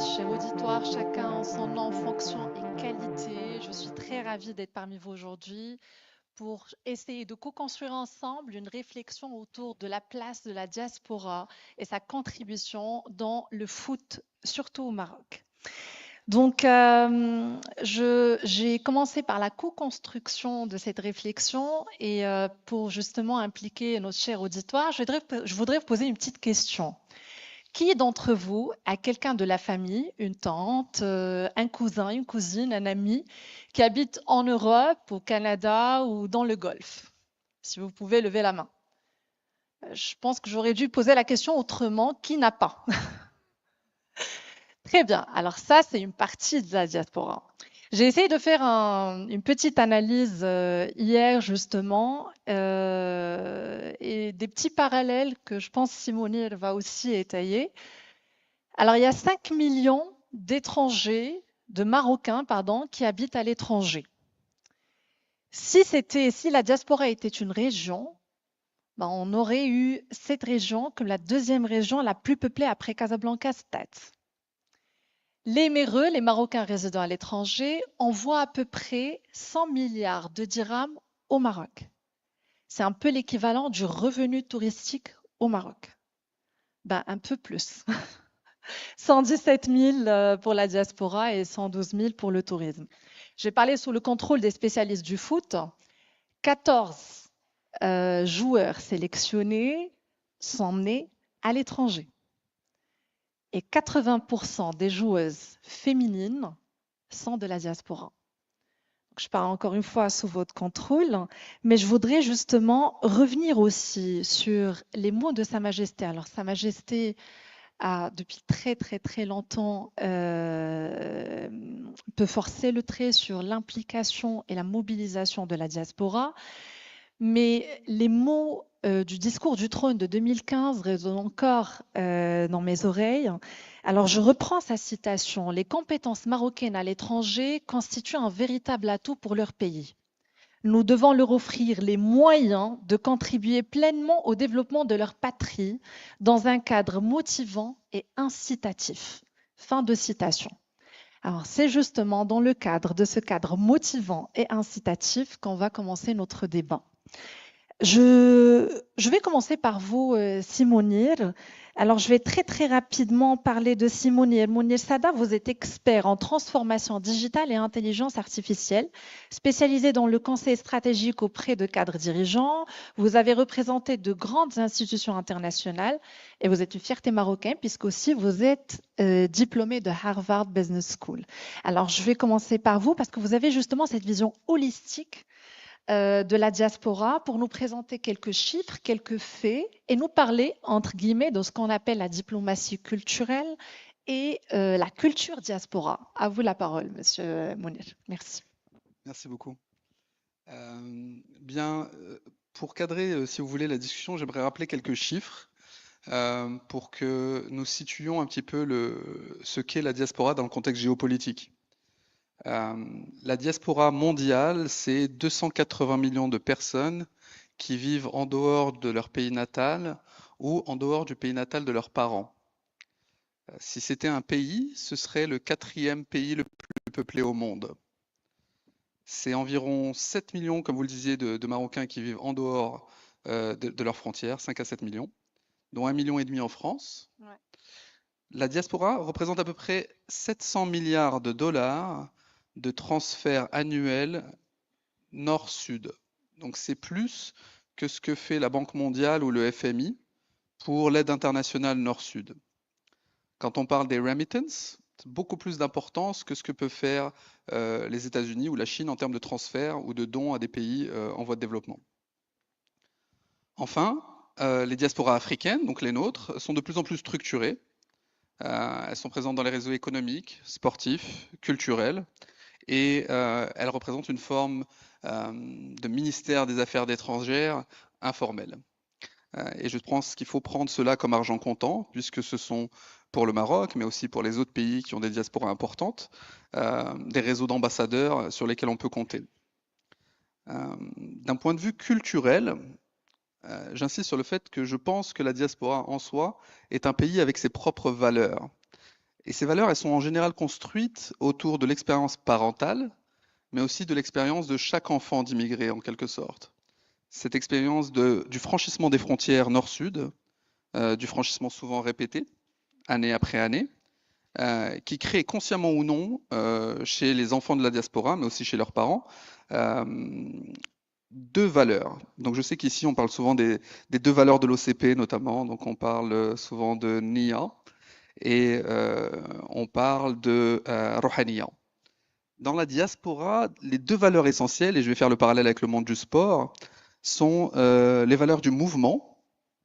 cher auditoire, chacun en son nom, fonction et qualité. Je suis très ravie d'être parmi vous aujourd'hui pour essayer de co-construire ensemble une réflexion autour de la place de la diaspora et sa contribution dans le foot, surtout au Maroc. Donc, j'ai commencé par la co-construction de cette réflexion et pour justement impliquer notre cher auditoire, je voudrais vous poser une petite question. Qui d'entre vous a quelqu'un de la famille, une tante, un cousin, une cousine, un ami qui habite en Europe, au Canada ou dans le Golfe? Si vous pouvez lever la main. Je pense que j'aurais dû poser la question autrement. Qui n'a pas? Très bien. Alors ça, c'est une partie de la diaspora. J'ai essayé de faire une petite analyse hier justement et des petits parallèles que je pense Simone va aussi étayer. Alors, il y a 5 millions d'étrangers, de Marocains, pardon, qui habitent à l'étranger. Si la diaspora était une région, ben, on aurait eu cette région comme la deuxième région la plus peuplée après Casablanca-Stade. Les Méreux, les Marocains résidant à l'étranger, envoient à peu près 100 milliards de dirhams au Maroc. C'est un peu l'équivalent du revenu touristique au Maroc. Ben, un peu plus. 117 000 pour la diaspora et 112 000 pour le tourisme. J'ai parlé sous le contrôle des spécialistes du foot. 14 joueurs sélectionnés sont nés à l'étranger. Et 80% des joueuses féminines sont de la diaspora. Je parle encore une fois sous votre contrôle, mais je voudrais justement revenir aussi sur les mots de Sa Majesté. Alors, Sa Majesté a depuis très très très longtemps peut forcer le trait sur l'implication et la mobilisation de la diaspora, mais les mots du discours du trône de 2015 résonnent encore dans mes oreilles. Alors je reprends sa citation: les compétences marocaines à l'étranger constituent un véritable atout pour leur pays. Nous devons leur offrir les moyens de contribuer pleinement au développement de leur patrie dans un cadre motivant et incitatif. Fin de citation. Alors, c'est justement dans le cadre de ce cadre motivant et incitatif qu'on va commencer notre débat. Je vais commencer par vous, Simonir. Alors, je vais très très rapidement parler de Simonir. Mounir Sada, vous êtes expert en transformation digitale et intelligence artificielle, spécialisé dans le conseil stratégique auprès de cadres dirigeants. Vous avez représenté de grandes institutions internationales et vous êtes une fierté marocaine puisque aussi vous êtes diplômé de Harvard Business School. Alors, je vais commencer par vous parce que vous avez justement cette vision holistique de la diaspora pour nous présenter quelques chiffres, quelques faits et nous parler, entre guillemets, de ce qu'on appelle la diplomatie culturelle et la culture diaspora. À vous la parole, Monsieur Mounir. Merci. Merci beaucoup. Bien, pour cadrer, si vous voulez, la discussion, j'aimerais rappeler quelques chiffres pour que nous situions un petit peu ce qu'est la diaspora dans le contexte géopolitique. La diaspora mondiale, c'est 280 millions de personnes qui vivent en dehors de leur pays natal ou en dehors du pays natal de leurs parents. Si c'était un pays, ce serait le 4e pays le plus peuplé au monde. C'est environ 7 millions, comme vous le disiez, de Marocains qui vivent en dehors de leurs frontières, 5 à 7 millions, dont 1,5 million en France. Ouais. La diaspora représente à peu près 700 milliards de dollars de transferts annuels nord-sud. Donc c'est plus que ce que fait la Banque mondiale ou le FMI pour l'aide internationale nord-sud. Quand on parle des remittances, c'est beaucoup plus d'importance que ce que peuvent faire les États-Unis ou la Chine en termes de transferts ou de dons à des pays en voie de développement. Enfin, les diasporas africaines, donc les nôtres, sont de plus en plus structurées. Elles sont présentes dans les réseaux économiques, sportifs, culturels, et elles représentent une forme de ministère des Affaires étrangères informel. Et je pense qu'il faut prendre cela comme argent comptant, puisque ce sont pour le Maroc, mais aussi pour les autres pays qui ont des diasporas importantes, des réseaux d'ambassadeurs sur lesquels on peut compter. D'un point de vue culturel, j'insiste sur le fait que je pense que la diaspora en soi est un pays avec ses propres valeurs. Et ces valeurs, elles sont en général construites autour de l'expérience parentale, mais aussi de l'expérience de chaque enfant d'immigré, en quelque sorte. Cette expérience du franchissement des frontières nord-sud, du franchissement souvent répété, année après année, qui crée consciemment ou non, chez les enfants de la diaspora, mais aussi chez leurs parents, euh, deux valeurs. Donc je sais qu'ici on parle souvent des deux valeurs de l'OCP notamment, donc on parle souvent de Nia et on parle de Rohaniya. Dans la diaspora, les deux valeurs essentielles, et je vais faire le parallèle avec le monde du sport, sont les valeurs du mouvement,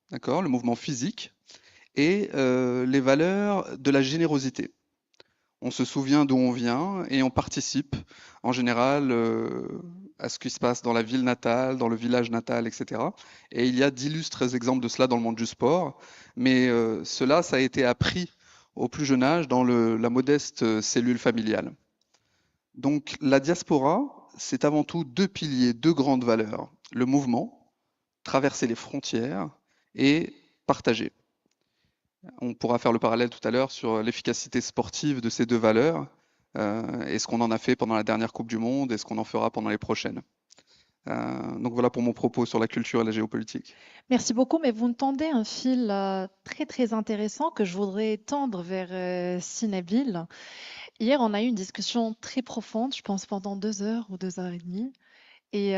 d'accord, le mouvement physique, et les valeurs de la générosité. On se souvient d'où on vient et on participe en général à ce qui se passe dans la ville natale, dans le village natal, etc. Et il y a d'illustres exemples de cela dans le monde du sport, mais cela, ça a été appris au plus jeune âge dans la modeste cellule familiale. Donc la diaspora, c'est avant tout deux piliers, deux grandes valeurs. Le mouvement, traverser les frontières et partager. On pourra faire le parallèle tout à l'heure sur l'efficacité sportive de ces deux valeurs et ce qu'on en a fait pendant la dernière Coupe du Monde et ce qu'on en fera pendant les prochaines. Donc voilà pour mon propos sur la culture et la géopolitique. Merci beaucoup, mais vous me tendez un fil très très intéressant que je voudrais tendre vers Sinabil. Hier, on a eu une discussion très profonde, je pense pendant 2 heures ou 2 heures et demie. Et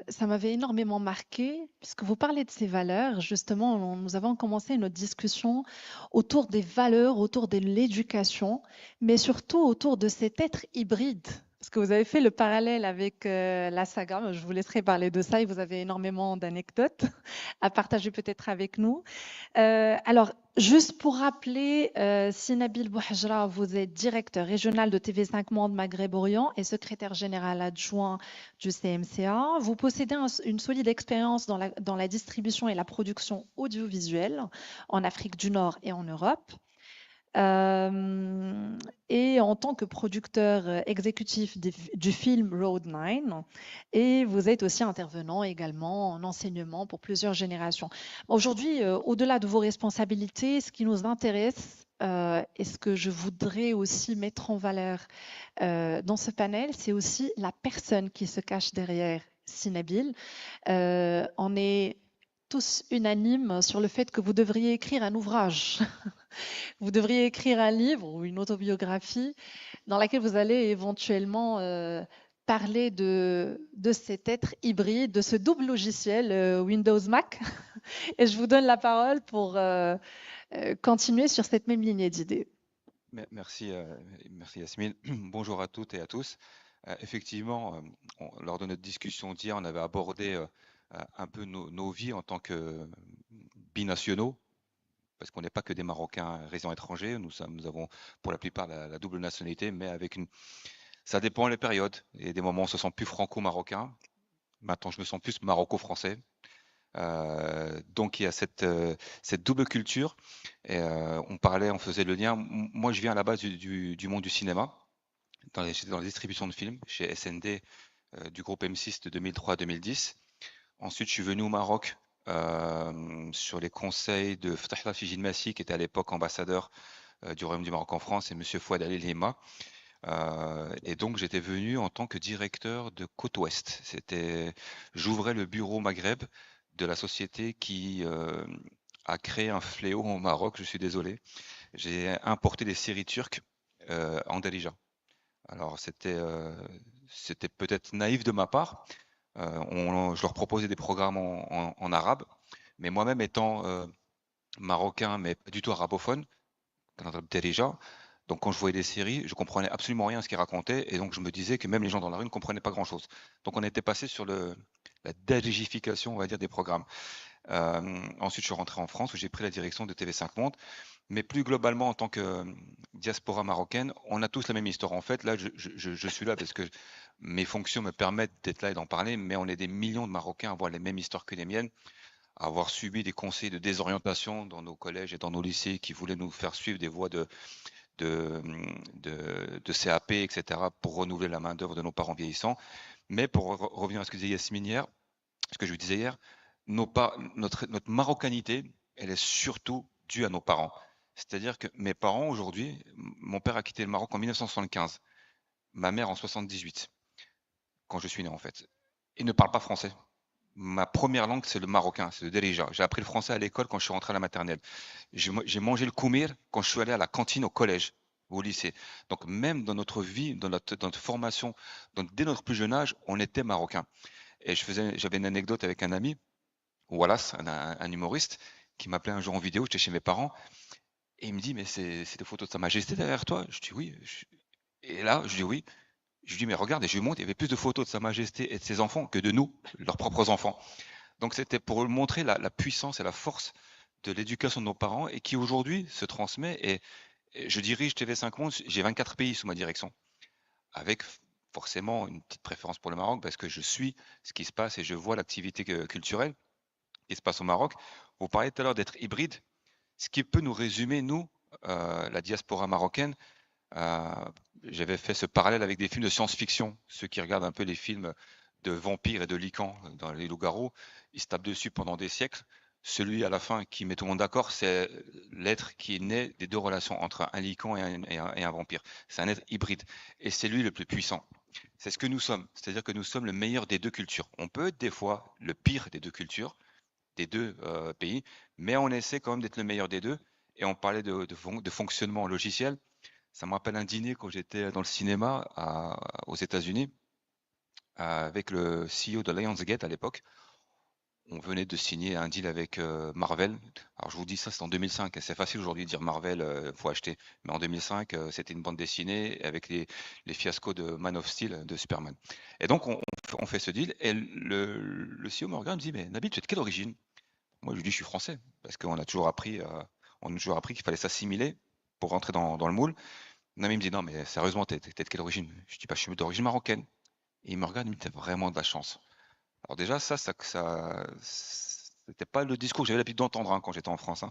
ça m'avait énormément marqué, puisque vous parlez de ces valeurs. Justement, nous avons commencé notre discussion autour des valeurs, autour de l'éducation, mais surtout autour de cet être hybride. Parce que vous avez fait le parallèle avec la saga. Je vous laisserai parler de ça et vous avez énormément d'anecdotes à partager peut-être avec nous. Alors, juste pour rappeler, Sinabil Bouhajra, vous êtes directeur régional de TV5 Monde Maghreb-Orient et secrétaire général adjoint du CMCA. Vous possédez une solide expérience dans la distribution et la production audiovisuelle en Afrique du Nord et en Europe. Et en tant que producteur exécutif du film Road 9, et vous êtes aussi intervenant également en enseignement pour plusieurs générations. Aujourd'hui, au-delà de vos responsabilités, ce qui nous intéresse et ce que je voudrais aussi mettre en valeur dans ce panel, c'est aussi la personne qui se cache derrière Sinabil. On est tous unanimes sur le fait que vous devriez écrire un ouvrage. Vous devriez écrire un livre ou une autobiographie dans laquelle vous allez éventuellement parler de cet être hybride, de ce double logiciel Windows Mac. Et je vous donne la parole pour continuer sur cette même lignée d'idées. Merci, merci Yasmine. Bonjour à toutes et à tous. Effectivement, lors de notre discussion d'hier, on avait abordé un peu nos vies en tant que binationaux, parce qu'on n'est pas que des Marocains résidents étrangers. Nous avons pour la plupart la double nationalité, mais ça dépend des périodes. Et des moments, on se sent plus franco-marocain. Maintenant, je me sens plus maroco-français. Donc il y a cette double culture. Et on faisait le lien. Moi, je viens à la base du monde du cinéma, j'étais dans la distribution de films chez SND du groupe M6 de 2003 à 2010. Ensuite, je suis venu au Maroc sur les conseils de Ftahla Fijin Massi, qui était à l'époque ambassadeur du Royaume du Maroc en France, et Monsieur Fouad Ali Lima. Et donc j'étais venu en tant que directeur de Côte Ouest. J'ouvrais le bureau Maghreb de la société qui a créé un fléau au Maroc, je suis désolé. J'ai importé des séries turques en Darija. Alors c'était peut-être naïf de ma part. Je leur proposais des programmes en arabe, mais moi-même étant marocain, mais pas du tout arabophone, dans Darija, donc quand je voyais des séries, je comprenais absolument rien à ce qu'ils racontaient, et donc je me disais que même les gens dans la rue ne comprenaient pas grand-chose. Donc on était passé sur la darigification, on va dire, des programmes. Ensuite, je suis rentré en France où j'ai pris la direction de TV5 Monde. Mais plus globalement, en tant que diaspora marocaine, on a tous la même histoire. En fait, là, je suis là parce que mes fonctions me permettent d'être là et d'en parler, mais on est des millions de Marocains à avoir les mêmes histoires que les miennes, à avoir subi des conseils de désorientation dans nos collèges et dans nos lycées qui voulaient nous faire suivre des voies de CAP, etc., pour renouveler la main-d'œuvre de nos parents vieillissants. Mais pour revenir à ce que disait Yasmine hier, ce que je vous disais hier, notre marocanité, elle est surtout due à nos parents. C'est-à-dire que mes parents aujourd'hui, mon père a quitté le Maroc en 1975, ma mère en 78, quand je suis né en fait. Ils ne parlent pas français. Ma première langue, c'est le marocain, c'est le derija. J'ai appris le français à l'école quand je suis rentré à la maternelle. J'ai mangé le koumir quand je suis allé à la cantine au collège, au lycée. Donc même dans notre vie, dans notre formation, dès notre plus jeune âge, on était marocain. Et j'avais une anecdote avec un ami, Wallace, un humoriste, qui m'appelait un jour en vidéo, j'étais chez mes parents, et il me dit, mais c'est des photos de Sa Majesté derrière toi? Je dis oui. Et là, je dis oui. Je lui dis, mais regarde, et je lui montre, il y avait plus de photos de Sa Majesté et de ses enfants que de nous, leurs propres enfants. Donc c'était pour montrer la puissance et la force de l'éducation de nos parents et qui aujourd'hui se transmet. Et je dirige TV5 Monde, j'ai 24 pays sous ma direction, avec forcément une petite préférence pour le Maroc parce que je suis ce qui se passe et je vois l'activité culturelle qui se passe au Maroc. Vous parliez tout à l'heure d'être hybride, ce qui peut nous résumer, nous, la diaspora marocaine. euh, J'avais fait ce parallèle avec des films de science-fiction. Ceux qui regardent un peu les films de vampires et de lycans dans les loups-garous, ils se tapent dessus pendant des siècles. Celui à la fin qui met tout le monde d'accord, c'est l'être qui est né des deux relations entre un lycan et un vampire. C'est un être hybride. Et c'est lui le plus puissant. C'est ce que nous sommes. C'est-à-dire que nous sommes le meilleur des deux cultures. On peut être des fois le pire des deux cultures, des deux pays, mais on essaie quand même d'être le meilleur des deux. Et on parlait de fonctionnement logiciel. Ça me rappelle un dîner quand j'étais dans le cinéma aux États-Unis avec le CEO de Lionsgate à l'époque. On venait de signer un deal avec Marvel. Alors je vous dis ça, c'est en 2005. C'est facile aujourd'hui de dire Marvel, faut acheter. Mais en 2005, c'était une bande dessinée avec les fiascos de Man of Steel, de Superman. Et donc on fait ce deal. Et le CEO me regarde et me dit, mais Nabil, tu es de quelle origine? Moi, je lui dis, je suis français. Parce qu'on a toujours appris, qu'il fallait s'assimiler pour rentrer dans le moule. Non, mais il me dit, non, mais sérieusement, t'es de quelle origine? Je dis, bah, je suis d'origine marocaine. Et il me regarde, il me dit, t'as vraiment de la chance. Alors déjà, c'était pas le discours que j'avais l'habitude d'entendre quand j'étais en France.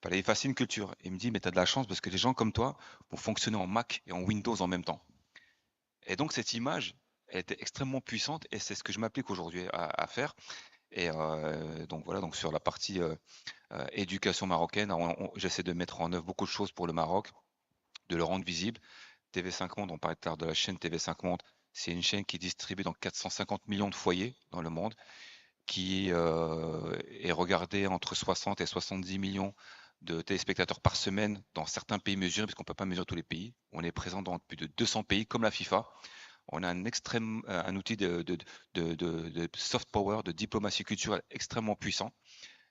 Fallait effacer une culture. Et il me dit, mais t'as de la chance parce que les gens comme toi vont fonctionner en Mac et en Windows en même temps. Et donc cette image, elle était extrêmement puissante et c'est ce que je m'applique aujourd'hui à faire. Et donc voilà, donc sur la partie éducation marocaine, j'essaie de mettre en œuvre beaucoup de choses pour le Maroc, de le rendre visible. TV5 Monde, on parlait tout à l'heure de la chaîne TV5 Monde, c'est une chaîne qui est distribuée dans 450 millions de foyers dans le monde, qui est regardée entre 60 et 70 millions de téléspectateurs par semaine dans certains pays mesurés, parce qu'on ne peut pas mesurer tous les pays. On est présent dans plus de 200 pays, comme la FIFA. On a un outil de soft power, de diplomatie culturelle extrêmement puissant.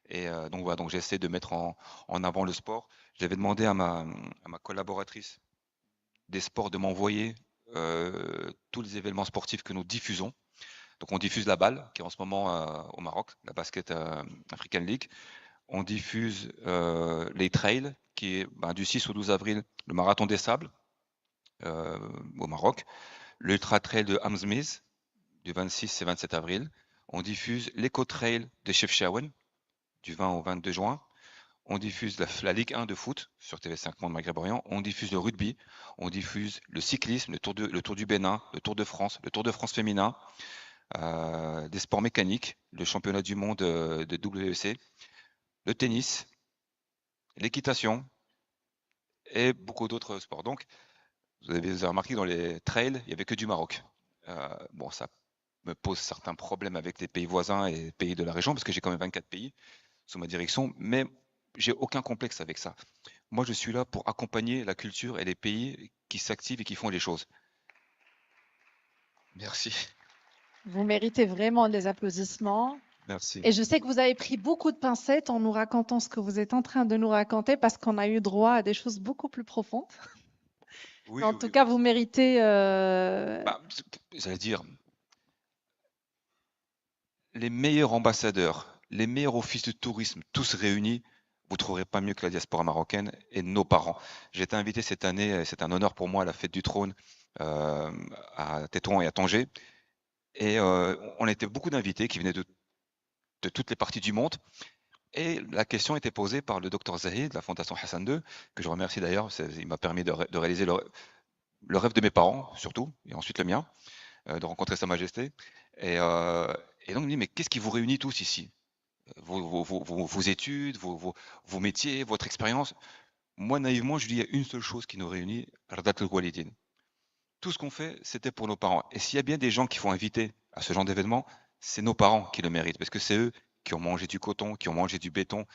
Et donc voilà, donc j'essaie de mettre en avant le sport. J'avais demandé à ma collaboratrice des sports de m'envoyer tous les événements sportifs que nous diffusons. Donc on diffuse la balle, qui est en ce moment au Maroc, la Basket African League. On diffuse les trails, qui est du 6 au 12 avril, le marathon des sables au Maroc. L'ultra trail de Hamzmiz, du 26 et 27 avril. On diffuse l'éco-trail de Chefchaouen, du 20 au 22 juin. On diffuse la Ligue 1 de foot sur TV5 Monde Maghreb-Orient. On diffuse le rugby. On diffuse le cyclisme, le Tour du Bénin, le Tour de France, le Tour de France féminin, des sports mécaniques, le championnat du monde de WEC, le tennis, l'équitation et beaucoup d'autres sports. Donc, vous avez remarqué que dans les trails, il n'y avait que du Maroc. Bon, ça me pose certains problèmes avec les pays voisins et les pays de la région, parce que j'ai quand même 24 pays sous ma direction, mais j'ai aucun complexe avec ça. Moi, je suis là pour accompagner la culture et les pays qui s'activent et qui font les choses. Merci. Vous méritez vraiment des applaudissements. Merci. Et je sais que vous avez pris beaucoup de pincettes en nous racontant ce que vous êtes en train de nous raconter parce qu'on a eu droit à des choses beaucoup plus profondes. Oui, En oui, tout oui. cas, vous méritez. J'allais dire, les meilleurs ambassadeurs, les meilleurs offices de tourisme, tous réunis, vous ne trouverez pas mieux que la diaspora marocaine et nos parents. J'ai été invité cette année, c'est un honneur pour moi, à la fête du trône à Tétouan et à Tanger. Et on était beaucoup d'invités qui venaient de toutes les parties du monde. Et la question était posée par le docteur Zahid de la Fondation Hassan II, que je remercie d'ailleurs, il m'a permis de réaliser le rêve de mes parents, surtout, et ensuite le mien, de rencontrer Sa Majesté. Et, euh, et donc, il me dit, mais qu'est-ce qui vous réunit tous ici? vos études, vos métiers, votre expérience. Moi, naïvement, je dis, il y a une seule chose qui nous réunit, Radat al-Walidin. Tout ce qu'on fait, c'était pour nos parents. Et s'il y a bien des gens qui font inviter à ce genre d'événement, c'est nos parents qui le méritent, parce que c'est eux qui ont mangé du coton, qui ont mangé du béton,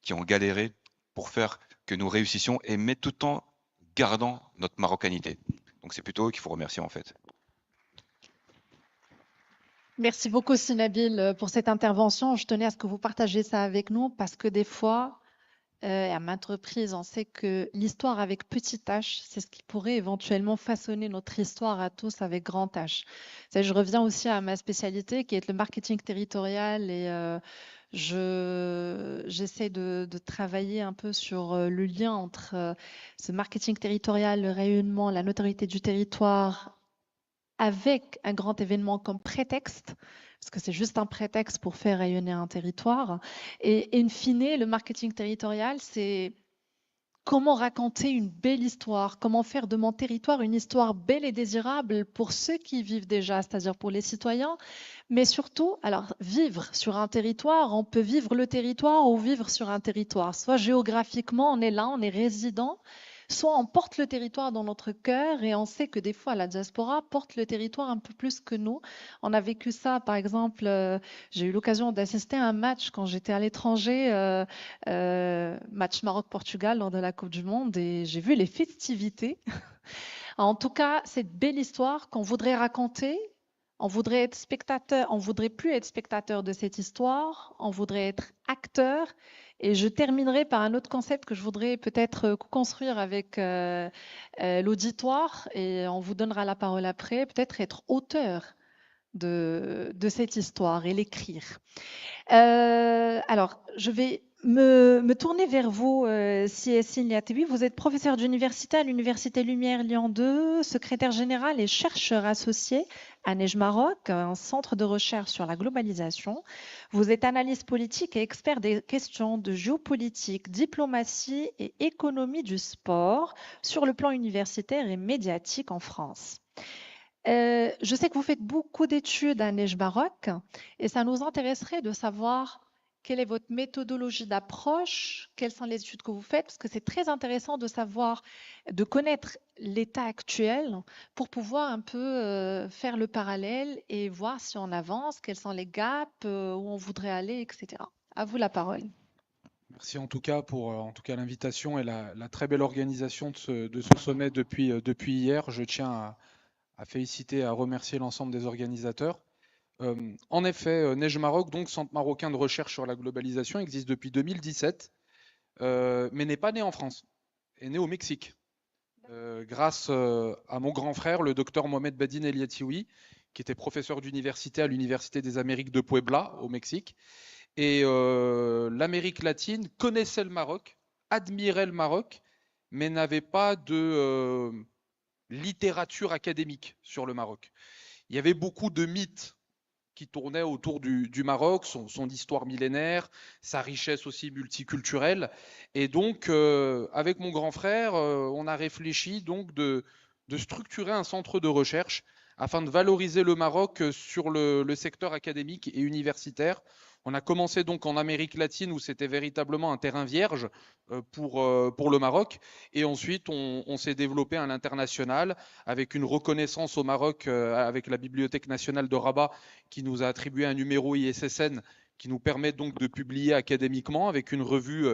qui ont galéré pour faire que nous réussissions, et mais tout en gardant notre marocanité. Donc c'est plutôt eux qu'il faut remercier en fait. Merci beaucoup, Sinabil, pour cette intervention. Je tenais à ce que vous partagiez ça avec nous parce que des fois, à maintes reprises, on sait que l'histoire avec petit h, c'est ce qui pourrait éventuellement façonner notre histoire à tous avec grand H. Je reviens aussi à ma spécialité qui est le marketing territorial et j'essaie de travailler un peu sur le lien entre ce marketing territorial, le rayonnement, la notoriété du territoire avec un grand événement comme prétexte, parce que c'est juste un prétexte pour faire rayonner un territoire. Et in fine, le marketing territorial, c'est comment raconter une belle histoire, comment faire de mon territoire une histoire belle et désirable pour ceux qui y vivent déjà, c'est-à-dire pour les citoyens, mais surtout, alors vivre sur un territoire, on peut vivre le territoire ou vivre sur un territoire, soit géographiquement, on est là, on est résident, soit on porte le territoire dans notre cœur et on sait que des fois la diaspora porte le territoire un peu plus que nous. On a vécu ça, par exemple, j'ai eu l'occasion d'assister à un match quand j'étais à l'étranger, match Maroc-Portugal lors de la Coupe du Monde et j'ai vu les festivités. En tout cas, cette belle histoire qu'on voudrait raconter, on voudrait être spectateur, on voudrait plus être spectateur de cette histoire, on voudrait être acteur. Et je terminerai par un autre concept que je voudrais peut-être construire avec l'auditoire, et on vous donnera la parole après, peut-être être auteur de cette histoire et l'écrire. Alors, je vais me tourner vers vous, Yassine Liatebi. Vous êtes professeur d'université à l'Université Lumière Lyon 2, secrétaire général et chercheur associé à Neige Maroc, un centre de recherche sur la globalisation. Vous êtes analyste politique et expert des questions de géopolitique, diplomatie et économie du sport sur le plan universitaire et médiatique en France. Je sais que vous faites beaucoup d'études à Neige Maroc et ça nous intéresserait de savoir quelle est votre méthodologie d'approche, quelles sont les études que vous faites, parce que c'est très intéressant de savoir, de connaître l'état actuel pour pouvoir un peu faire le parallèle et voir si on avance, quels sont les gaps, où on voudrait aller, etc. À vous la parole. Merci en tout cas pour l'invitation et la très belle organisation de ce sommet depuis hier. Je tiens à féliciter et à remercier l'ensemble des organisateurs. En effet, Neige Maroc, donc Centre marocain de recherche sur la globalisation, existe depuis 2017, mais n'est pas né en France, est né au Mexique, grâce à mon grand frère, le docteur Mohamed Badine Eliatioui, qui était professeur d'université à l'Université des Amériques de Puebla, au Mexique. Et l'Amérique latine connaissait le Maroc, admirait le Maroc, mais n'avait pas de littérature académique sur le Maroc. Il y avait beaucoup de mythes qui tournaient autour du Maroc, son histoire millénaire, sa richesse aussi multiculturelle. Et donc, avec mon grand frère, on a réfléchi donc de structurer un centre de recherche afin de valoriser le Maroc sur le secteur académique et universitaire. On a commencé donc en Amérique latine où c'était véritablement un terrain vierge pour le Maroc. Et ensuite, on s'est développé à l'international avec une reconnaissance au Maroc avec la Bibliothèque nationale de Rabat qui nous a attribué un numéro ISSN qui nous permet donc de publier académiquement avec une revue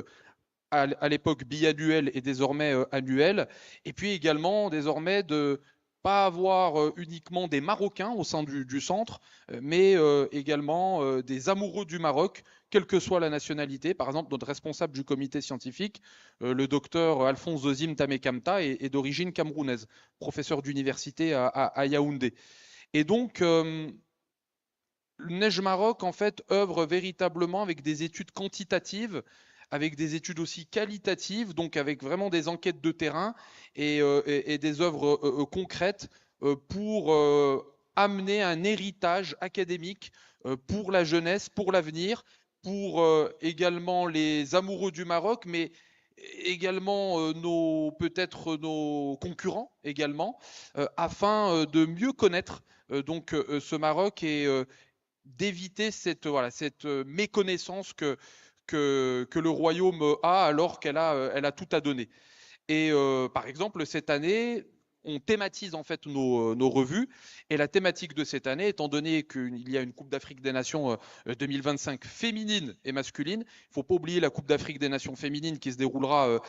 à l'époque biannuelle et désormais annuelle. Et puis également désormais de pas avoir uniquement des Marocains au sein du centre, mais également des amoureux du Maroc, quelle que soit la nationalité. Par exemple, notre responsable du comité scientifique, le docteur Alphonse Zozim Tamekamta, est d'origine camerounaise, professeur d'université à Yaoundé. Et donc, Neige Maroc, en fait, œuvre véritablement avec des études quantitatives, avec des études aussi qualitatives, donc avec vraiment des enquêtes de terrain et des œuvres concrètes pour amener un héritage académique pour la jeunesse, pour l'avenir, pour également les amoureux du Maroc, mais également peut-être nos concurrents également, afin de mieux connaître donc ce Maroc et d'éviter cette méconnaissance que le royaume a alors qu'elle a tout à donner. Et par exemple, cette année, on thématise en fait nos revues. Et la thématique de cette année, étant donné qu'il y a une Coupe d'Afrique des Nations 2025 féminine et masculine, il ne faut pas oublier la Coupe d'Afrique des Nations féminine qui se déroulera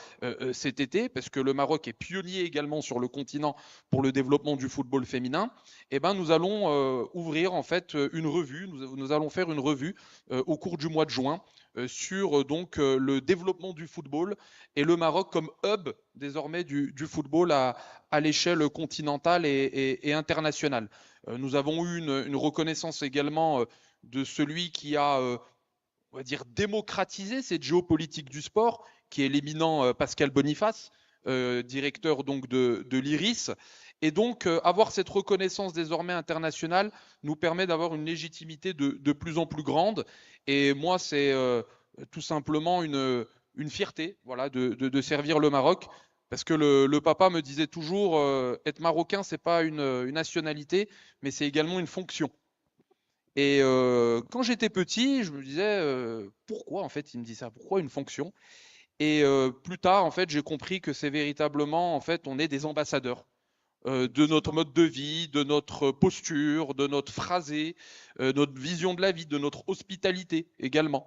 cet été, parce que le Maroc est pionnier également sur le continent pour le développement du football féminin. Et ben, nous allons ouvrir en fait une revue. Nous allons faire une revue au cours du mois de juin sur le développement du football et le Maroc comme hub désormais du football à l'échelle continentale et internationale. Nous avons eu une reconnaissance également de celui qui a, on va dire, démocratisé cette géopolitique du sport, qui est l'éminent Pascal Boniface, directeur donc de l'IRIS. Et donc, avoir cette reconnaissance désormais internationale nous permet d'avoir une légitimité de plus en plus grande. Et moi, c'est tout simplement une fierté, voilà, de servir le Maroc. Parce que le papa me disait toujours, être marocain, c'est pas une nationalité, mais c'est également une fonction. Et quand j'étais petit, je me disais, pourquoi en fait il me dit ça? Pourquoi une fonction? Et plus tard, en fait, j'ai compris que c'est véritablement, en fait, on est des ambassadeurs de notre mode de vie, de notre posture, de notre phrasé, notre vision de la vie, de notre hospitalité également.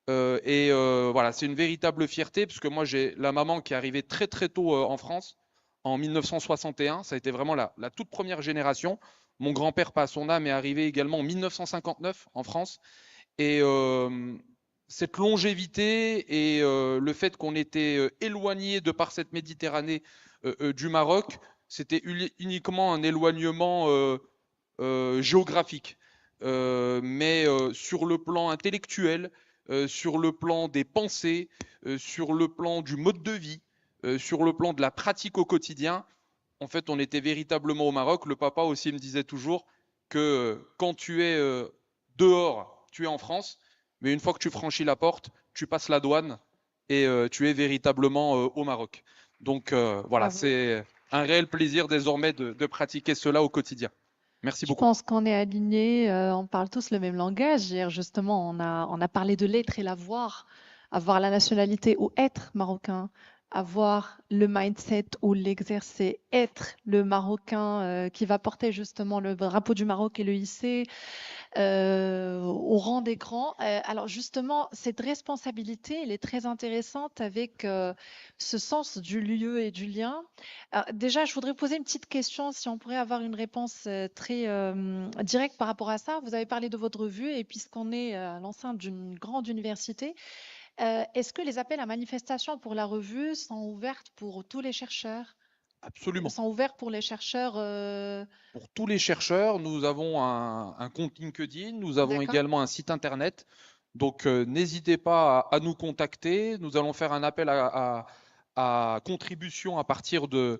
Voilà, c'est une véritable fierté parce que moi j'ai la maman qui est arrivée très très tôt en France en 1961. Ça a été vraiment la toute première génération. Mon grand-père, pas à son âme, est arrivé également en 1959 en France. Et cette longévité et le fait qu'on était éloigné de par cette Méditerranée du Maroc, c'était uniquement un éloignement géographique. Mais sur le plan intellectuel, sur le plan des pensées, sur le plan du mode de vie, sur le plan de la pratique au quotidien, en fait, on était véritablement au Maroc. Le papa aussi me disait toujours que quand tu es dehors, tu es en France, mais une fois que tu franchis la porte, tu passes la douane et tu es véritablement au Maroc. Donc voilà, Bravo. c'est un réel plaisir désormais de pratiquer cela au quotidien. Merci Je beaucoup. pense qu'on est alignés, on parle tous le même langage. Hier, justement, on a parlé de l'être et l'avoir, avoir la nationalité ou être marocain, avoir le mindset ou l'exercer, être le Marocain qui va porter justement le drapeau du Maroc et le hisser au rang des grands. Alors justement, cette responsabilité, elle est très intéressante avec ce sens du lieu et du lien. Alors, déjà, je voudrais poser une petite question, si on pourrait avoir une réponse très directe par rapport à ça. Vous avez parlé de votre revue et puisqu'on est à l'enceinte d'une grande université, est-ce que les appels à manifestation pour la revue sont ouverts pour tous les chercheurs? Absolument. Sont ouverts pour les chercheurs Pour tous les chercheurs, nous avons un compte LinkedIn, nous avons D'accord. également un site internet. Donc n'hésitez pas à nous contacter. Nous allons faire un appel à contribution à partir dans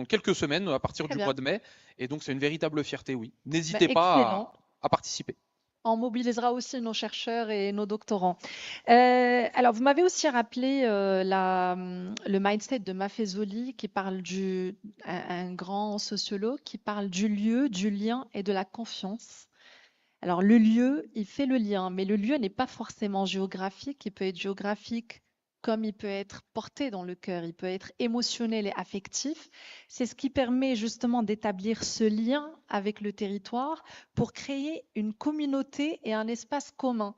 quelques semaines, à partir Très du bien. mois de mai. Et donc c'est une véritable fierté, oui. Ben, N'hésitez excellent. pas à participer. On mobilisera aussi nos chercheurs et nos doctorants. Alors, vous m'avez aussi rappelé le mindset de Maffezoli, qui parle un grand sociologue, qui parle du lieu, du lien et de la confiance. Alors, le lieu, il fait le lien, mais le lieu n'est pas forcément géographique. Il peut être géographique comme il peut être porté dans le cœur, il peut être émotionnel et affectif. C'est ce qui permet justement d'établir ce lien avec le territoire pour créer une communauté et un espace commun.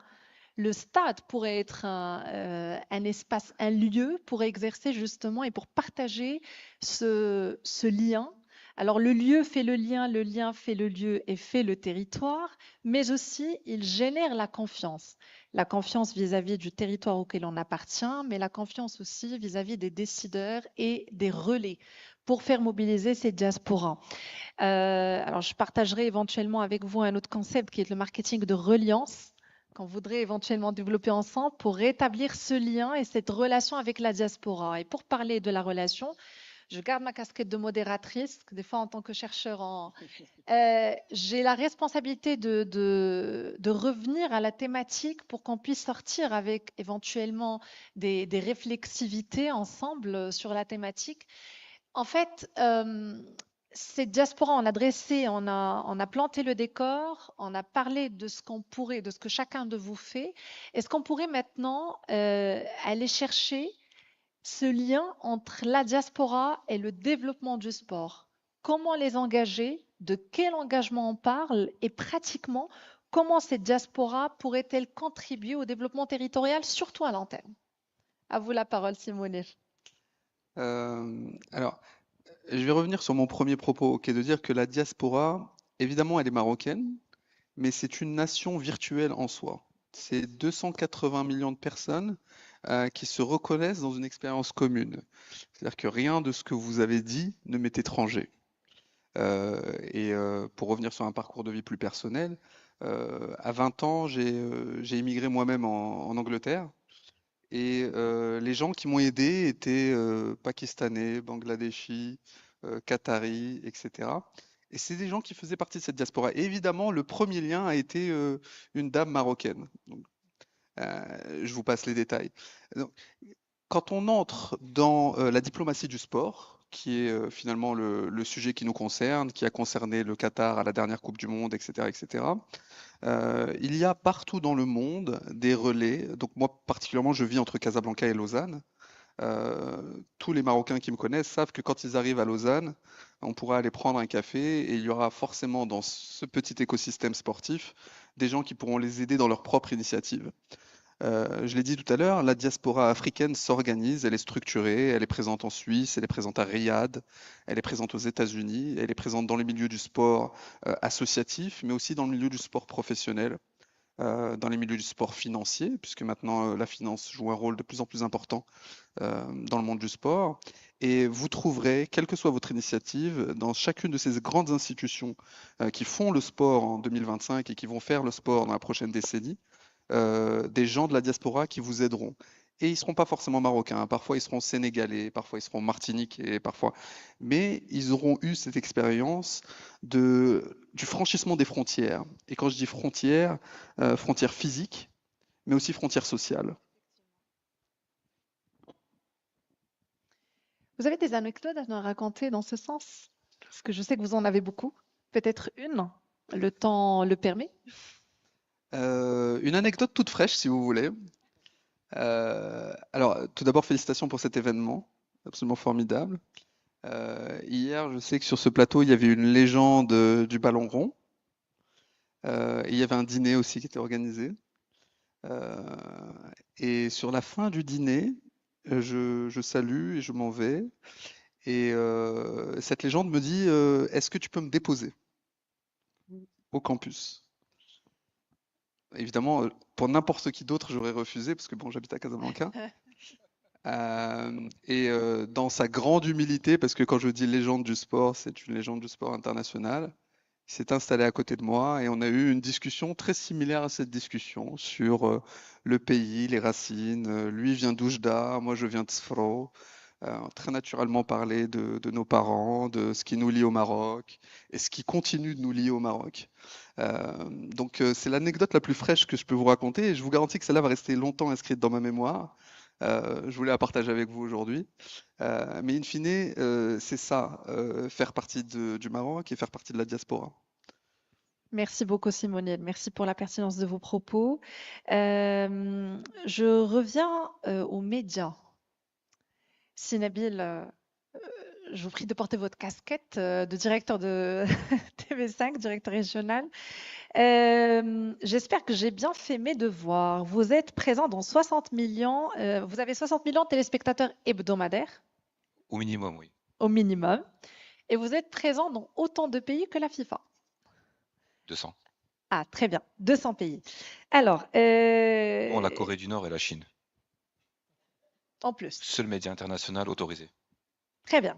Le stade pourrait être un espace, un lieu pour exercer justement et pour partager ce lien. Alors le lieu fait le lien fait le lieu et fait le territoire, mais aussi il génère la confiance. La confiance vis-à-vis du territoire auquel on appartient, mais la confiance aussi vis-à-vis des décideurs et des relais pour faire mobiliser ces diasporas. Alors je partagerai éventuellement avec vous un autre concept qui est le marketing de reliance qu'on voudrait éventuellement développer ensemble pour rétablir ce lien et cette relation avec la diaspora. Et pour parler de la relation, je garde ma casquette de modératrice, parce que des fois en tant que chercheur, j'ai la responsabilité de revenir à la thématique pour qu'on puisse sortir avec éventuellement des réflexivités ensemble sur la thématique. En fait, cette diaspora, on a dressé, on a planté le décor, on a parlé de ce qu'on pourrait, de ce que chacun de vous fait. Est-ce qu'on pourrait maintenant aller chercher ce lien entre la diaspora et le développement du sport? Comment les engager? De quel engagement on parle? Et pratiquement, comment cette diaspora pourrait-elle contribuer au développement territorial, surtout à long terme? À vous la parole, Simone. Alors, je vais revenir sur mon premier propos, qui est de dire que la diaspora, évidemment, elle est marocaine, mais c'est une nation virtuelle en soi. C'est 280 millions de personnes qui se reconnaissent dans une expérience commune. C'est-à-dire que rien de ce que vous avez dit ne m'est étranger. Pour revenir sur un parcours de vie plus personnel, à 20 ans, j'ai immigré moi-même en Angleterre. Et les gens qui m'ont aidé étaient pakistanais, bangladeshis, qataris, etc. Et c'est des gens qui faisaient partie de cette diaspora. Et évidemment, le premier lien a été une dame marocaine. Donc, je vous passe les détails. Donc, quand on entre dans la diplomatie du sport, qui est finalement le sujet qui nous concerne, qui a concerné le Qatar à la dernière Coupe du Monde, etc., etc., il y a partout dans le monde des relais. Donc moi particulièrement, je vis entre Casablanca et Lausanne. Tous les Marocains qui me connaissent savent que quand ils arrivent à Lausanne, on pourra aller prendre un café et il y aura forcément dans ce petit écosystème sportif des gens qui pourront les aider dans leur propre initiative. Je l'ai dit tout à l'heure, la diaspora africaine s'organise, elle est structurée, elle est présente en Suisse, elle est présente à Riyad, elle est présente aux États-Unis, elle est présente dans les milieux du sport associatif, mais aussi dans le milieu du sport professionnel, dans les milieux du sport financier, puisque maintenant la finance joue un rôle de plus en plus important dans le monde du sport. Et vous trouverez, quelle que soit votre initiative, dans chacune de ces grandes institutions qui font le sport en 2025 et qui vont faire le sport dans la prochaine décennie, des gens de la diaspora qui vous aideront. Et ils ne seront pas forcément marocains, parfois ils seront sénégalais, parfois ils seront martiniquais, parfois. Mais ils auront eu cette expérience du franchissement des frontières. Et quand je dis frontières, frontières physiques, mais aussi frontières sociales. Vous avez des anecdotes à nous raconter dans ce sens? Parce que je sais que vous en avez beaucoup. Peut-être une, le temps le permet. Une anecdote toute fraîche, si vous voulez. Alors, tout d'abord, félicitations pour cet événement, absolument formidable. Hier, je sais que sur ce plateau, il y avait une légende du ballon rond. Et il y avait un dîner aussi qui était organisé. Et sur la fin du dîner, je salue et je m'en vais. Et cette légende me dit, est-ce que tu peux me déposer au campus? Évidemment, pour n'importe qui d'autre, j'aurais refusé parce que bon, j'habite à Casablanca. Dans sa grande humilité, parce que quand je dis légende du sport, c'est une légende du sport international, il s'est installé à côté de moi et on a eu une discussion très similaire à cette discussion sur le pays, les racines. Lui vient d'Oujda, moi je viens de Sfro. Très naturellement parler de nos parents, de ce qui nous lie au Maroc et ce qui continue de nous lier au Maroc. Donc c'est l'anecdote la plus fraîche que je peux vous raconter et je vous garantis que celle-là va rester longtemps inscrite dans ma mémoire. Je voulais la partager avec vous aujourd'hui. Mais in fine, c'est ça, faire partie du Maroc et faire partie de la diaspora. Merci beaucoup, Simoniel. Merci pour la pertinence de vos propos. Je reviens aux médias. Sinabil, je vous prie de porter votre casquette de directeur de TV5, directeur régional. J'espère que j'ai bien fait mes devoirs. Vous êtes présent dans 60 millions, vous avez 60 millions de téléspectateurs hebdomadaires, Au minimum, oui. au minimum, et vous êtes présent dans autant de pays que la FIFA. 200. Ah, très bien, 200 pays. Alors, Bon, la Corée du Nord et la Chine. en plus, Seul média international autorisé. très bien.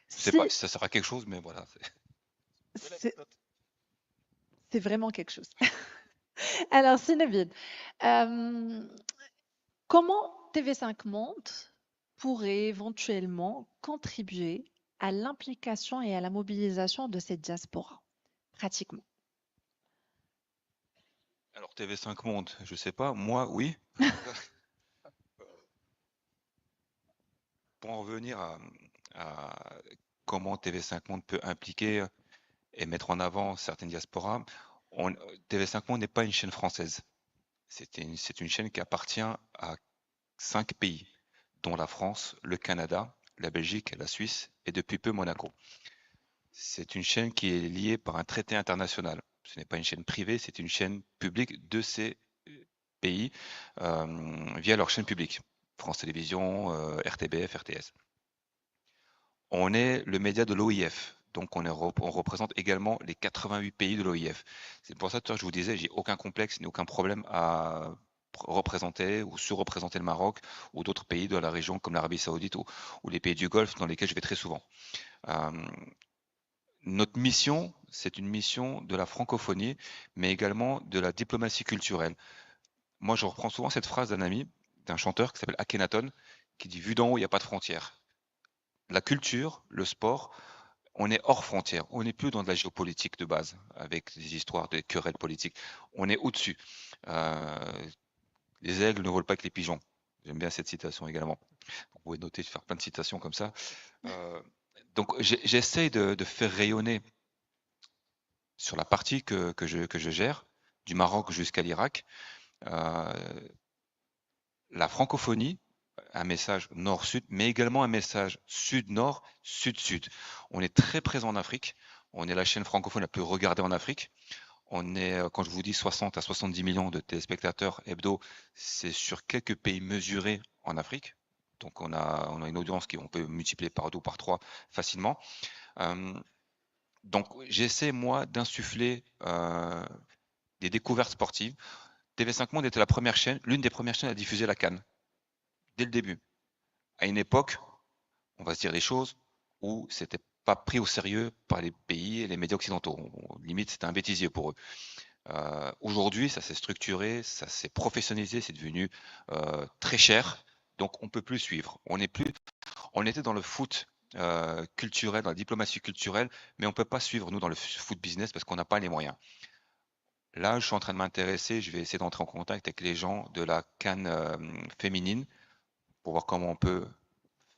Je sais Si- pas si ça sert à quelque chose, mais voilà. C'est vraiment quelque chose. Alors, Sinabil, comment TV5 Monde pourrait éventuellement contribuer à l'implication et à la mobilisation de cette diaspora, pratiquement? Alors TV5 Monde, je sais pas, moi oui. Pour en revenir à comment TV5 Monde peut impliquer et mettre en avant certaines diasporas. TV5 Monde n'est pas une chaîne française. C'est une chaîne qui appartient à 5 pays, dont la France, le Canada, la Belgique, la Suisse et depuis peu Monaco. C'est une chaîne qui est liée par un traité international. Ce n'est pas une chaîne privée, c'est une chaîne publique de ces pays via leur chaîne publique. France Télévisions, RTBF, RTS. On est le média de l'OIF, donc on représente également les 88 pays de l'OIF. C'est pour ça que je vous disais, j'ai aucun complexe ni aucun problème à représenter ou surreprésenter le Maroc ou d'autres pays de la région comme l'Arabie Saoudite ou les pays du Golfe dans lesquels je vais très souvent. Notre mission, c'est une mission de la francophonie, mais également de la diplomatie culturelle. Moi, je reprends souvent cette phrase d'un ami, d'un chanteur qui s'appelle Akhenaton, qui dit « Vu d'en haut, il n'y a pas de frontières ». La culture, le sport, on est hors frontières. On n'est plus dans de la géopolitique de base, avec des histoires de querelles politiques. On est au-dessus. Les aigles ne volent pas avec les pigeons. J'aime bien cette citation également. Vous pouvez noter, faire plein de citations comme ça. Donc, j'essaye de faire rayonner sur la partie que je gère, du Maroc jusqu'à l'Irak, la francophonie, un message nord-sud, mais également un message sud-nord, sud-sud. On est très présent en Afrique. On est la chaîne francophone la plus regardée en Afrique. On est, quand je vous dis 60 à 70 millions de téléspectateurs hebdo, c'est sur quelques pays mesurés en Afrique. Donc on a une audience qu'on peut multiplier par 2 ou par 3 facilement. Donc j'essaie moi d'insuffler des découvertes sportives. TV5 Monde était la première chaîne, l'une des premières chaînes à diffuser la CAN dès le début. À une époque, on va se dire les choses, où c'était pas pris au sérieux par les pays et les médias occidentaux. Limite, c'était un bêtisier pour eux. Aujourd'hui, ça s'est structuré, ça s'est professionnalisé, c'est devenu très cher. Donc, on peut plus suivre. On était dans le foot culturel, dans la diplomatie culturelle, mais on peut pas suivre nous dans le foot business parce qu'on n'a pas les moyens. Là, je suis en train de m'intéresser. Je vais essayer d'entrer en contact avec les gens de la CAN féminine pour voir comment on peut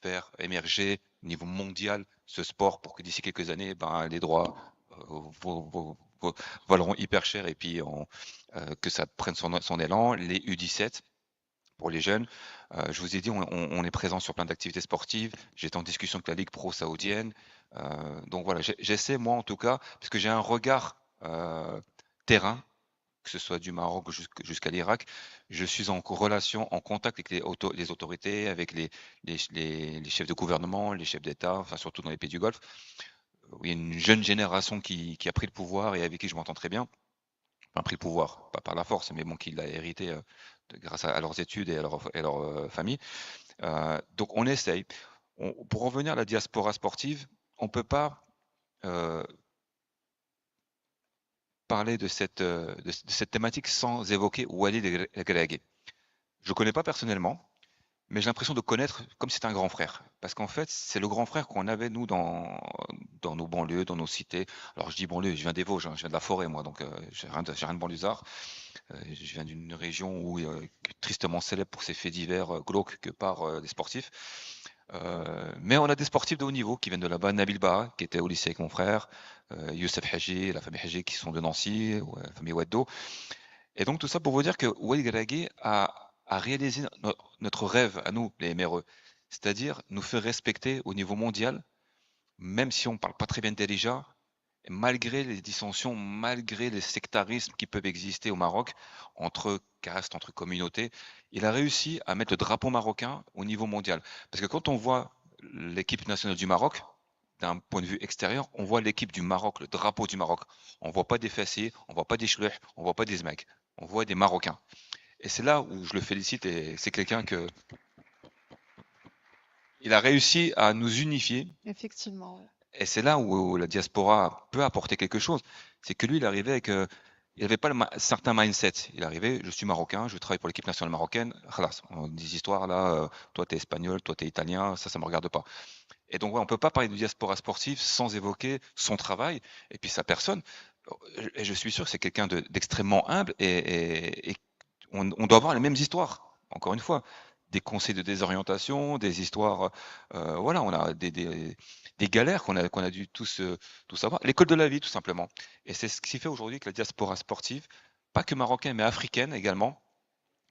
faire émerger au niveau mondial ce sport pour que d'ici quelques années, les droits valeront hyper cher et puis que ça prenne son élan. Les U17 pour les jeunes, je vous ai dit, on est présent sur plein d'activités sportives. J'étais en discussion avec la Ligue Pro saoudienne. Donc voilà, j'essaie moi en tout cas, parce que j'ai un regard terrain, que ce soit du Maroc jusqu'à l'Irak, je suis en relation, en contact avec les autorités, avec les chefs de gouvernement, les chefs d'État, enfin surtout dans les pays du Golfe. Il y a une jeune génération qui a pris le pouvoir et avec qui je m'entends très bien. Enfin, pris le pouvoir, pas par la force, mais bon, qui l'a hérité grâce à leurs études et à leur famille. Donc on essaye. Pour revenir à la diaspora sportive, on ne peut pas parler de cette thématique sans évoquer Walid El Ghragué. Je ne connais pas personnellement, mais j'ai l'impression de connaître comme si c'était un grand frère. Parce qu'en fait, c'est le grand frère qu'on avait, nous, dans nos banlieues, dans nos cités. Alors, je dis banlieue, je viens des Vosges, je viens de la forêt, moi, donc j'ai rien de banlieusard. Je viens d'une région où tristement célèbre pour ses faits divers glauques que par des sportifs. Mais on a des sportifs de haut niveau qui viennent de là-bas. Nabil Ba, qui était au lycée avec mon frère, Youssef Haji, la famille Haji qui sont de Nancy, la famille Waddo. Et donc tout ça pour vous dire que Walid Ghragué a réalisé notre rêve à nous, les MRE, c'est-à-dire nous faire respecter au niveau mondial, même si on ne parle pas très bien d'Elija, malgré les dissensions, malgré les sectarismes qui peuvent exister au Maroc, entre castes, entre communautés, il a réussi à mettre le drapeau marocain au niveau mondial. Parce que quand on voit l'équipe nationale du Maroc, d'un point de vue extérieur, on voit l'équipe du Maroc, le drapeau du Maroc. On ne voit pas des fessiers, on ne voit pas des chlouh, on ne voit pas des zmecs, on voit des Marocains. Et c'est là où je le félicite, et c'est quelqu'un que... Il a réussi à nous unifier. Effectivement. Ouais. Et c'est là où la diaspora peut apporter quelque chose. C'est que lui, il arrivait avec... il n'avait pas certain mindset. Il arrivait, je suis marocain, je travaille pour l'équipe nationale marocaine. Khalas, des histoires là, toi t'es espagnol, toi t'es italien, ça me regarde pas. Et donc ouais, on peut pas parler de diaspora sportive sans évoquer son travail et puis sa personne. Et je suis sûr que c'est quelqu'un d'extrêmement humble et on doit avoir les mêmes histoires. Encore une fois, des conseils de désorientation, des histoires, voilà, on a des galères qu'on a dû tous avoir. L'école de la vie, tout simplement. Et c'est ce qui fait aujourd'hui que la diaspora sportive, pas que marocaine, mais africaine également,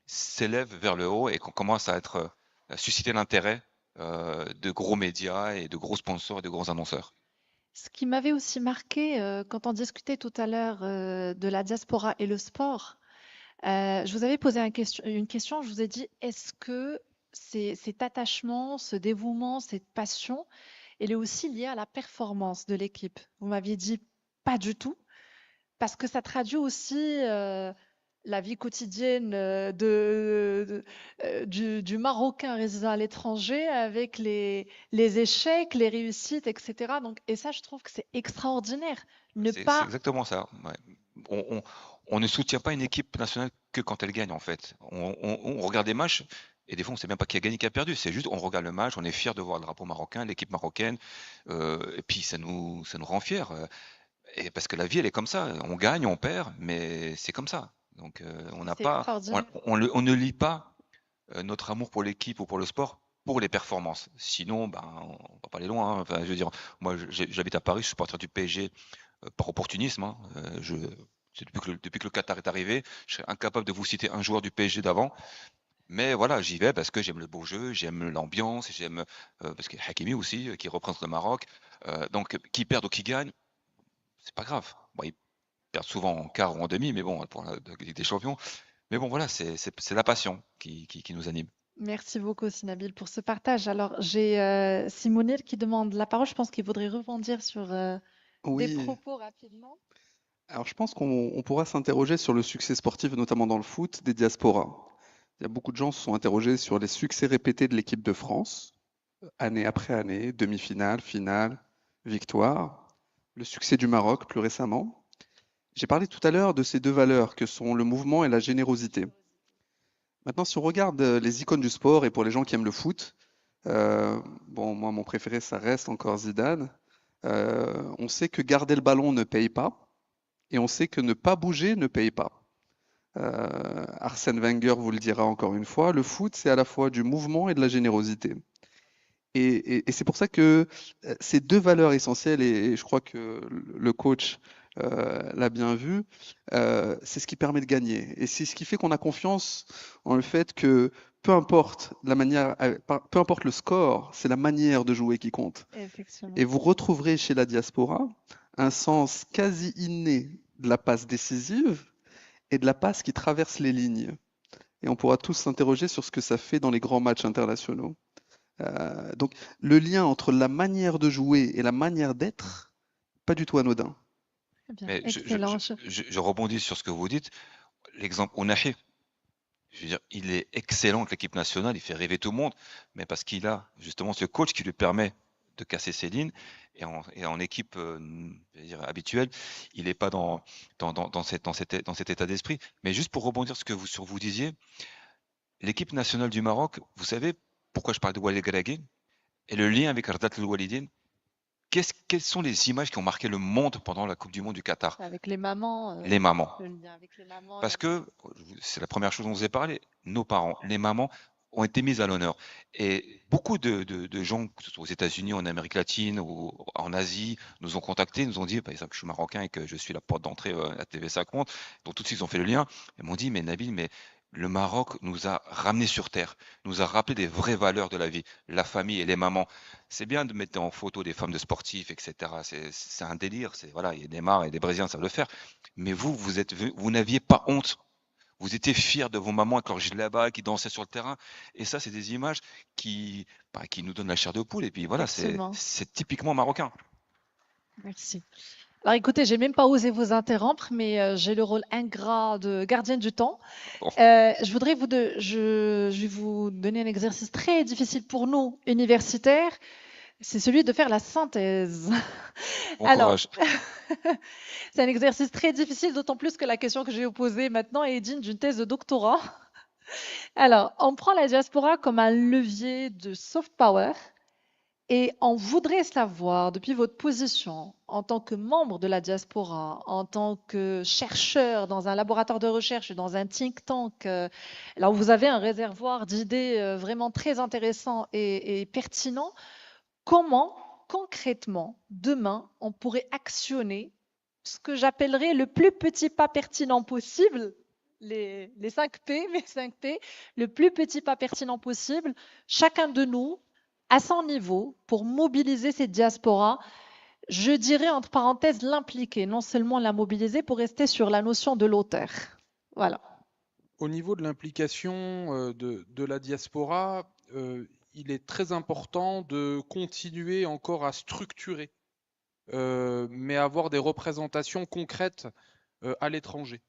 s'élève vers le haut et qu'on commence à susciter l'intérêt de gros médias et de gros sponsors et de gros annonceurs. Ce qui m'avait aussi marqué quand on discutait tout à l'heure de la diaspora et le sport, je vous avais posé une question, je vous ai dit, est-ce que cet attachement, ce dévouement, cette passion, elle est aussi liée à la performance de l'équipe? Vous m'aviez dit pas du tout, parce que ça traduit aussi la vie quotidienne du Marocain résidant à l'étranger avec les échecs, les réussites, etc. Donc, et ça, je trouve que c'est extraordinaire. Ne C'est pas. exactement ça. Ouais. On ne soutient pas une équipe nationale que quand elle gagne, en fait. On regarde des matchs et des fois, on ne sait même pas qui a gagné, qui a perdu. C'est juste, on regarde le match, on est fier de voir le drapeau marocain, l'équipe marocaine, et puis ça nous rend fiers. Et parce que la vie, elle est comme ça. On gagne, on perd, mais c'est comme ça. Donc, on n'a C'est pas, extraordinaire. on ne lie pas notre amour pour l'équipe ou pour le sport pour les performances. Sinon, ben, on va pas aller loin, hein. Enfin, je veux dire, moi, j'habite à Paris, je suis supporter du PSG par opportunisme, hein. C'est depuis que le Qatar est arrivé, je serais incapable de vous citer un joueur du PSG d'avant. Mais voilà, j'y vais parce que j'aime le beau jeu, j'aime l'ambiance, j'aime parce qu'il y a Hakimi aussi qui représente le Maroc. Donc, qui perd ou qui gagne, c'est pas grave. Bon, ils perdent souvent en quart ou en demi, mais bon, pour la Ligue des Champions. Mais bon, voilà, c'est la passion qui nous anime. Merci beaucoup, Sinabil, pour ce partage. Alors, j'ai Simonil qui demande la parole. Je pense qu'il voudrait rebondir sur des Oui. propos rapidement. Alors, je pense qu'on pourra s'interroger sur le succès sportif, notamment dans le foot, des diasporas. Il y a beaucoup de gens qui se sont interrogés sur les succès répétés de l'équipe de France, année après année, demi-finale, finale, victoire. Le succès du Maroc, plus récemment. J'ai parlé tout à l'heure de ces deux valeurs que sont le mouvement et la générosité. Maintenant, si on regarde les icônes du sport, et pour les gens qui aiment le foot, bon, moi, mon préféré, ça reste encore Zidane. On sait que garder le ballon ne paye pas, et on sait que ne pas bouger ne paye pas. Arsène Wenger vous le dira encore une fois, le foot, c'est à la fois du mouvement et de la générosité. Et c'est pour ça que ces deux valeurs essentielles, et je crois que le coach l'a bien vu, c'est ce qui permet de gagner. Et c'est ce qui fait qu'on a confiance en le fait que peu importe la manière, peu importe le score, c'est la manière de jouer qui compte. Effectivement. Et vous retrouverez chez la diaspora un sens quasi inné de la passe décisive et de la passe qui traverse les lignes. Et on pourra tous s'interroger sur ce que ça fait dans les grands matchs internationaux. Donc le lien entre la manière de jouer et la manière d'être, pas du tout anodin. Très bien. Mais Excellent. je rebondis sur ce que vous dites. L'exemple Ounahi, je veux dire, il est excellent avec l'équipe nationale, il fait rêver tout le monde, mais parce qu'il a justement ce coach qui lui permet de casser ses lignes. Et en équipe je veux dire, habituelle, il n'est pas dans cet état d'esprit. Mais juste pour rebondir sur vous disiez, l'équipe nationale du Maroc, vous savez pourquoi je parle de Walid Regragui et le lien avec Ardat El Walidine? Quelles sont les images qui ont marqué le monde pendant la Coupe du Monde du Qatar? Avec les mamans. Les mamans. Le lien avec les mamans. Parce que, c'est la première chose dont je vous ai parlé, nos parents, les mamans, ont été mises à l'honneur. Et beaucoup de gens, que ce soit aux États-Unis, en Amérique latine ou en Asie, nous ont contactés, nous ont dit, par exemple, que je suis marocain et que je suis la porte d'entrée à TV5 Monde. Donc tout de suite, ils ont fait le lien. Ils m'ont dit, mais Nabil, mais le Maroc nous a ramenés sur terre, nous a rappelé des vraies valeurs de la vie, la famille et les mamans. C'est bien de mettre en photo des femmes de sportifs, etc. C'est un délire. Voilà, il y a des Neymar et des Brésiliens savent le faire. Mais vous n'aviez pas honte. Vous étiez fiers de vos mamans avec leur djellaba qui dansaient sur le terrain. Et ça, c'est des images qui nous donnent la chair de poule. Et puis voilà, c'est typiquement marocain. Merci. Alors écoutez, j'ai même pas osé vous interrompre, mais j'ai le rôle ingrat de gardienne du temps. Bon. Je vais vous donner un exercice très difficile pour nous, universitaires. C'est celui de faire la synthèse. Bon Alors, courage. c'est un exercice très difficile, d'autant plus que la question que je vais vous poser maintenant est digne d'une thèse de doctorat. Alors, on prend la diaspora comme un levier de soft power Et on voudrait savoir, depuis votre position en tant que membre de la diaspora, en tant que chercheur dans un laboratoire de recherche, dans un think tank, là où vous avez un réservoir d'idées vraiment très intéressant et pertinent, comment concrètement, demain, on pourrait actionner ce que j'appellerais le plus petit pas pertinent possible, les 5 P, mes 5 P, le plus petit pas pertinent possible, chacun de nous, à son niveau, pour mobiliser cette diaspora, je dirais entre parenthèses l'impliquer, non seulement la mobiliser pour rester sur la notion de l'auteur. Voilà. Au niveau de l'implication de la diaspora, il est très important de continuer encore à structurer, mais avoir des représentations concrètes à l'étranger.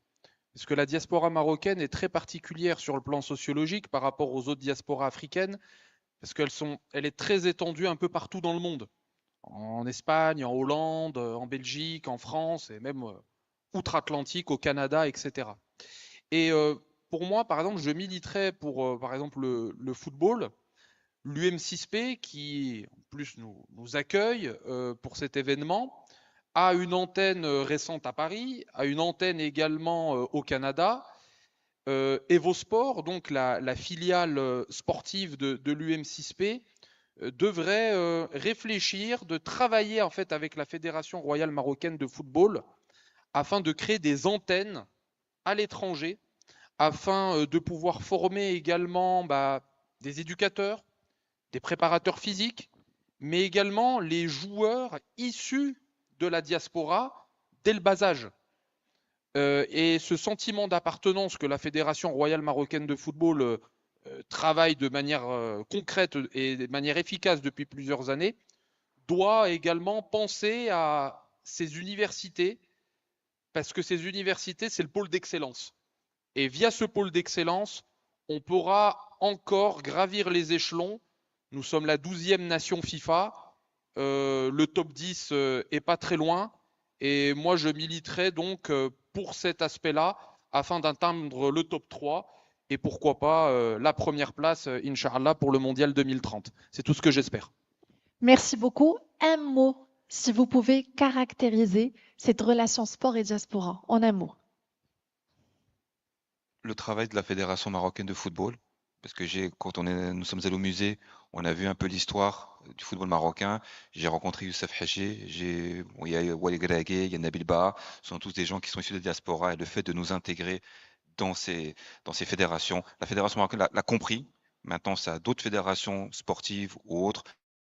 Parce que la diaspora marocaine est très particulière sur le plan sociologique par rapport aux autres diasporas africaines, parce qu'elle est très étendue un peu partout dans le monde. En Espagne, en Hollande, en Belgique, en France, et même outre-Atlantique, au Canada, etc. Et pour moi, par exemple, je militerais pour, par exemple, le football, l'UM6P, qui en plus nous accueille pour cet événement, a une antenne récente à Paris, a une antenne également au Canada. Evosport, donc la filiale sportive de l'UM6P, devrait réfléchir, de travailler en fait avec la Fédération royale marocaine de football afin de créer des antennes à l'étranger, afin de pouvoir former également des éducateurs, des préparateurs physiques, mais également les joueurs issus de la diaspora dès le bas âge. Et ce sentiment d'appartenance que la Fédération royale marocaine de football travaille de manière concrète et de manière efficace depuis plusieurs années, doit également penser à ces universités, parce que ces universités, c'est le pôle d'excellence. Et via ce pôle d'excellence, on pourra encore gravir les échelons. Nous sommes la 12e nation FIFA. Le top 10 est pas très loin. Et moi, je militerai donc pour cet aspect-là, afin d'atteindre le top 3 et pourquoi pas la première place, Inch'Allah, pour le Mondial 2030. C'est tout ce que j'espère. Merci beaucoup. Un mot, si vous pouvez caractériser cette relation sport et diaspora, en un mot. Le travail de la Fédération marocaine de football, parce que quand nous sommes allés au musée, on a vu un peu l'histoire du football marocain. J'ai rencontré Youssef Haché, il y a Walid Gragé, il y a Nabil Ba, ce sont tous des gens qui sont issus de la diaspora, et le fait de nous intégrer dans ces fédérations, la Fédération marocaine l'a compris. Maintenant, c'est à d'autres fédérations sportives ou autres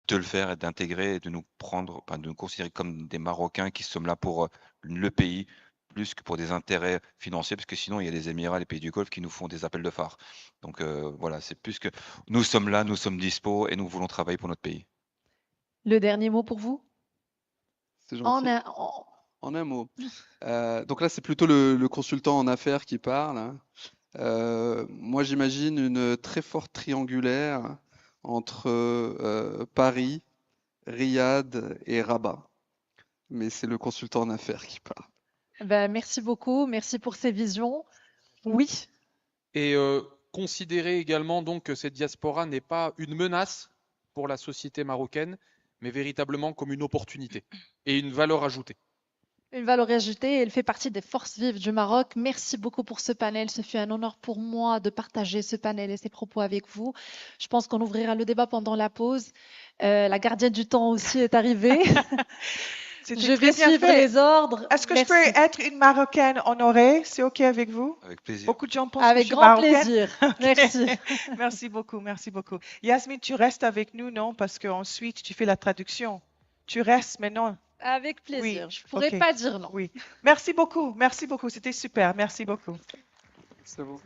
de le faire et d'intégrer et de nous prendre, de nous considérer comme des Marocains qui sommes là pour le pays, plus que pour des intérêts financiers, parce que sinon, il y a les Émirats, les pays du Golfe qui nous font des appels de phare. Donc voilà, c'est plus que nous sommes là, nous sommes dispo et nous voulons travailler pour notre pays. Le dernier mot pour vous? C'est gentil. En un mot. Donc là, c'est plutôt le consultant en affaires qui parle, hein. Moi, j'imagine une très forte triangulaire entre Paris, Riyad et Rabat. Mais c'est le consultant en affaires qui parle. Merci beaucoup, merci pour ces visions. Oui. Et considérer également donc que cette diaspora n'est pas une menace pour la société marocaine, mais véritablement comme une opportunité et une valeur ajoutée. Une valeur ajoutée, elle fait partie des forces vives du Maroc. Merci beaucoup pour ce panel. Ce fut un honneur pour moi de partager ce panel et ces propos avec vous. Je pense qu'on ouvrira le débat pendant la pause. La gardienne du temps aussi est arrivée. Je vais suivre les ordres. Est-ce que je peux être une Marocaine honorée? C'est OK avec vous? Avec plaisir. Beaucoup de gens pensent avec que je suis grand marocaine. plaisir. Okay. Merci. Merci beaucoup, merci beaucoup. Yasmine, tu restes avec nous, non? Parce qu'ensuite, tu fais la traduction. Tu restes maintenant. Avec plaisir. Oui. Je ne pourrais pas dire non. Oui. Merci beaucoup, c'était super. Merci beaucoup. C'est bon.